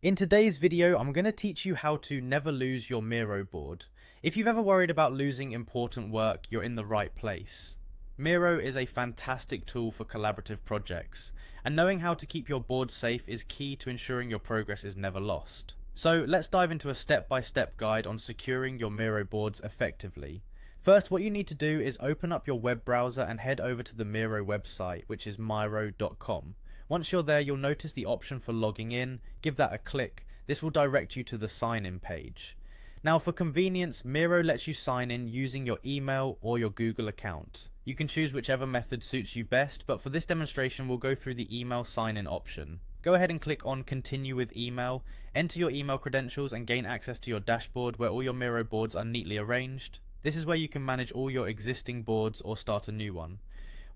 In today's video, I'm going to teach you how to never lose your Miro board. If you've ever worried about losing important work, you're in the right place. Miro is a fantastic tool for collaborative projects, and knowing how to keep your board safe is key to ensuring your progress is never lost. So let's dive into a step-by-step guide on securing your Miro boards effectively. First, what you need to do is open up your web browser and head over to the Miro website, which is miro.com. Once you're there, you'll notice the option for logging in. Give that a click. This will direct you to the sign-in page. Now, for convenience, Miro lets you sign in using your email or your Google account. You can choose whichever method suits you best, but for this demonstration, we'll go through the email sign-in option. Go ahead and click on Continue with Email, enter your email credentials and gain access to your dashboard where all your Miro boards are neatly arranged. This is where you can manage all your existing boards or start a new one.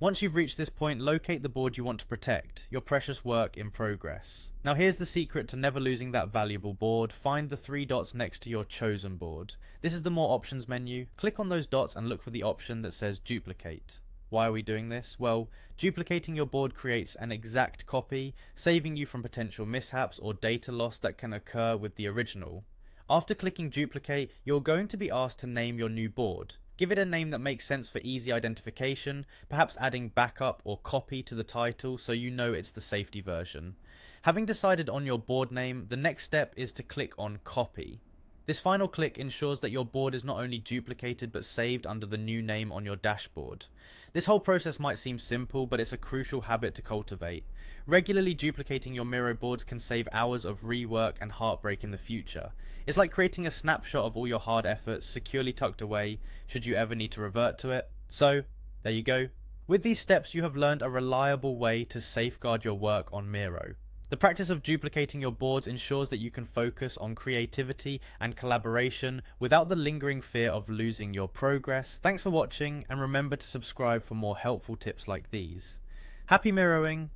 Once you've reached this point, locate the board you want to protect, your precious work in progress. Now here's the secret to never losing that valuable board. Find the three dots next to your chosen board. This is the More Options menu. Click on those dots and look for the option that says Duplicate. Why are we doing this? Well, duplicating your board creates an exact copy, saving you from potential mishaps or data loss that can occur with the original. After clicking Duplicate, you're going to be asked to name your new board. Give it a name that makes sense for easy identification, perhaps adding backup or copy to the title so you know it's the safety version. Having decided on your board name, the next step is to click on Copy. This final click ensures that your board is not only duplicated but saved under the new name on your dashboard. This whole process might seem simple, but it's a crucial habit to cultivate. Regularly duplicating your Miro boards can save hours of rework and heartbreak in the future. It's like creating a snapshot of all your hard efforts securely tucked away should you ever need to revert to it. So, there you go. With these steps, you have learned a reliable way to safeguard your work on Miro. The practice of duplicating your boards ensures that you can focus on creativity and collaboration without the lingering fear of losing your progress. Thanks for watching, and remember to subscribe for more helpful tips like these. Happy mirroring!